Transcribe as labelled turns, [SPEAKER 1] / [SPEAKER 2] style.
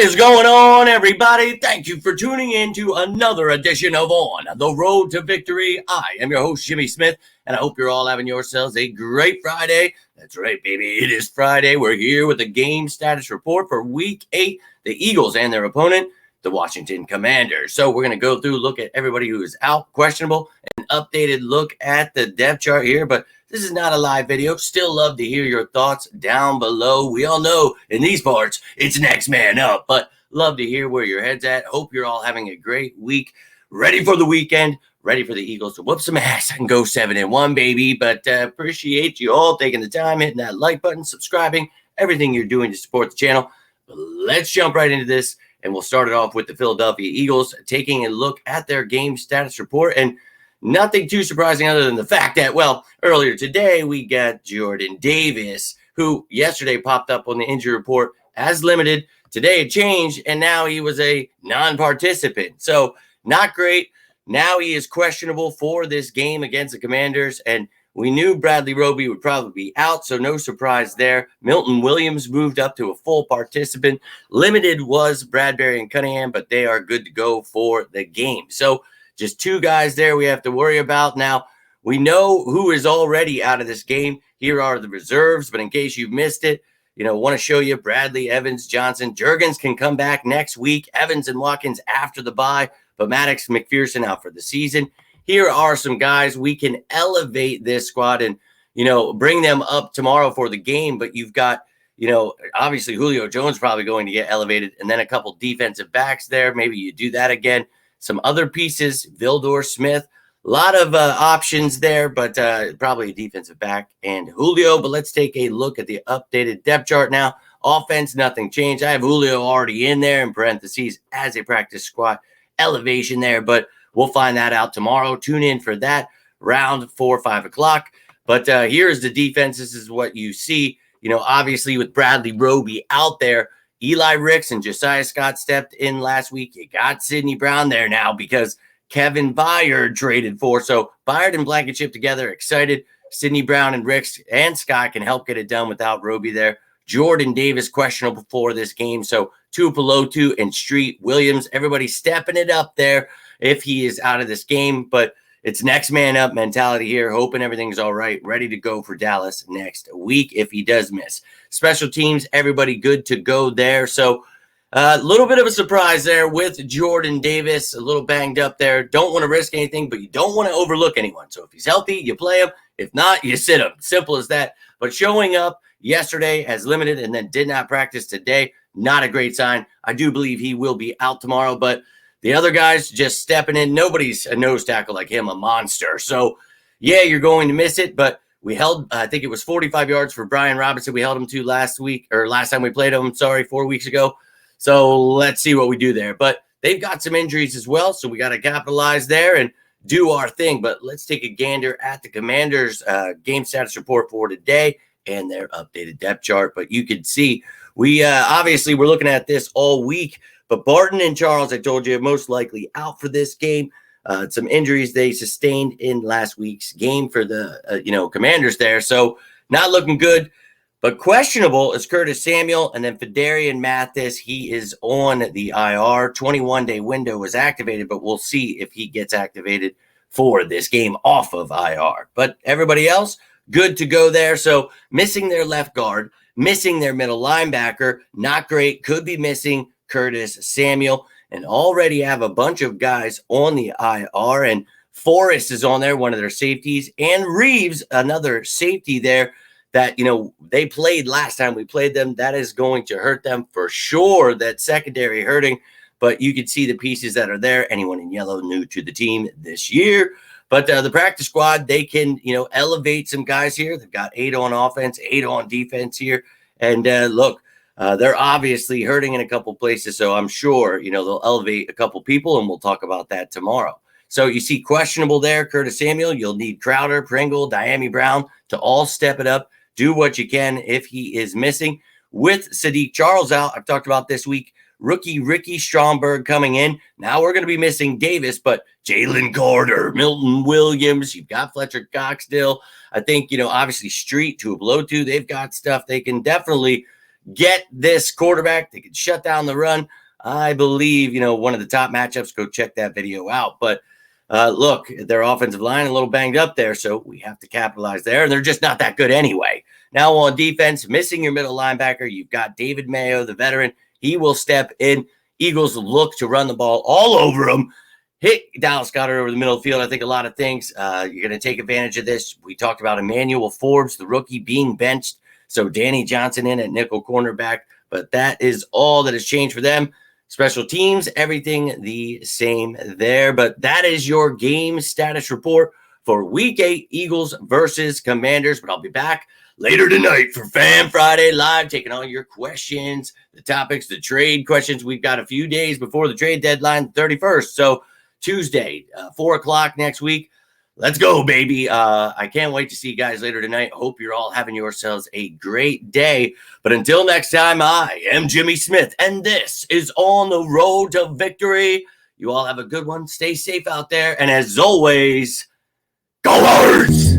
[SPEAKER 1] is going on, everybody? Thank you for tuning in to another edition of On the Road to Victory. I am your host, Jimmy Smith, and I hope you're all having yourselves a great Friday. That's right, baby. It is Friday. We're here with a game status report for Week 8, the Eagles and their opponent, the Washington Commanders. So we're going to go through, look at everybody who is out, questionable, an updated look at the depth chart here, but this is not a live video. Still love to hear your thoughts down below. We all know in these parts, it's next man up, but love to hear where your head's at. Hope you're all having a great week. Ready for the weekend. Ready for the Eagles to whoop some ass and go 7-1, baby. But appreciate you all taking the time, hitting that like button, subscribing, everything you're doing to support the channel. But let's jump right into this, and we'll start it off with the Philadelphia Eagles taking a look at their game status report. And nothing too surprising other than the fact that, well, earlier today we got Jordan Davis, who yesterday popped up on the injury report as limited. Today it changed, and now he was a non-participant. So not great. Now he is questionable for this game against the Commanders, and we knew Bradley Roby would probably be out, so no surprise there. Milton Williams moved up to a full participant. Limited was Bradbury and Cunningham, but they are good to go for the game. So just two guys there we have to worry about. Now, we know who is already out of this game. Here are the reserves, but in case you've missed it, want to show you Bradley, Evans, Johnson. Jurgens can come back next week. Evans and Watkins after the bye, but Maddox, McPherson out for the season. Here are some guys we can elevate this squad and, bring them up tomorrow for the game. But you've got, obviously Julio Jones probably going to get elevated, and then a couple defensive backs there. Maybe you do that again. Some other pieces, Vildor, Smith, a lot of options there, but probably a defensive back and Julio. But let's take a look at the updated depth chart now. Offense, nothing changed. I have Julio already in there in parentheses as a practice squad elevation there, but we'll find that out tomorrow. Tune in for that round 4 or 5 o'clock. But here's the defense. This is what you see. Obviously with Bradley Roby out there, Eli Ricks and Josiah Scott stepped in last week. You got Sidney Brown there now because Kevin Byard traded for. So Byard and Blankenship together, excited. Sidney Brown and Ricks and Scott can help get it done without Roby there. Jordan Davis questionable for this game. So Tuipulotu and Street Williams, everybody stepping it up there if he is out of this game. But it's next man up mentality here, hoping everything's all right, ready to go for Dallas next week if he does miss. Special teams, everybody good to go there. So a little bit of a surprise there with Jordan Davis, a little banged up there. Don't want to risk anything, but you don't want to overlook anyone. So if he's healthy, you play him. If not, you sit him. Simple as that. But showing up yesterday as limited and then did not practice today, not a great sign. I do believe he will be out tomorrow, but the other guys just stepping in. Nobody's a nose tackle like him, a monster. So, yeah, you're going to miss it, but we held, I think it was 45 yards for Brian Robinson. We held him to last time we played him, 4 weeks ago. So let's see what we do there. But they've got some injuries as well, so we got to capitalize there and do our thing. But let's take a gander at the Commanders' game status report for today and their updated depth chart. But you can see we obviously we're looking at this all week. But Barton and Charles, I told you, most likely out for this game. Some injuries they sustained in last week's game for the Commanders there. So not looking good. But questionable is Curtis Samuel, and then Fedarian Mathis. He is on the IR. 21-day window was activated, but we'll see if he gets activated for this game off of IR. But everybody else, good to go there. So missing their left guard, missing their middle linebacker, not great. Could be missing Curtis Samuel, and already have a bunch of guys on the IR. And Forrest is on there, one of their safeties, and Reeves, another safety there. That, they played last time we played them. That is going to hurt them for sure, that secondary hurting. But you can see the pieces that are there. Anyone in yellow new to the team this year. But the practice squad, they can, elevate some guys here. They've got 8 on offense, 8 on defense here. And look, they're obviously hurting in a couple places. So I'm sure, they'll elevate a couple people, and we'll talk about that tomorrow. So you see questionable there, Curtis Samuel. You'll need Crowder, Pringle, Diami Brown to all step it up. Do what you can if he is missing. With Sadiq Charles out, I've talked about this week, rookie Ricky Stromberg coming in. Now we're going to be missing Davis, but Jalen Carter, Milton Williams, you've got Fletcher Cox still. I think, obviously Street, Tuipulotu, they've got stuff. They can definitely, get this quarterback. They can shut down the run. I believe, one of the top matchups. Go check that video out. But look, their offensive line a little banged up there, so we have to capitalize there. And they're just not that good anyway. Now on defense, missing your middle linebacker, you've got David Mayo, the veteran. He will step in. Eagles look to run the ball all over him. Hit Dallas Goedert over the middle of the field. I think a lot of things. You're going to take advantage of this. We talked about Emmanuel Forbes, the rookie, being benched. So Danny Johnson in at nickel cornerback. But that is all that has changed for them. Special teams, everything the same there. But that is your game status report for Week 8, Eagles versus Commanders. But I'll be back later tonight for Fan Friday Live, taking all your questions, the topics, the trade questions. We've got a few days before the trade deadline, 31st. So Tuesday, 4 o'clock next week. Let's go, baby. I can't wait to see you guys later tonight. Hope you're all having yourselves a great day. But until next time, I am Jimmy Smith, and this is On the Road to Victory. You all have a good one. Stay safe out there. And as always, go Birds!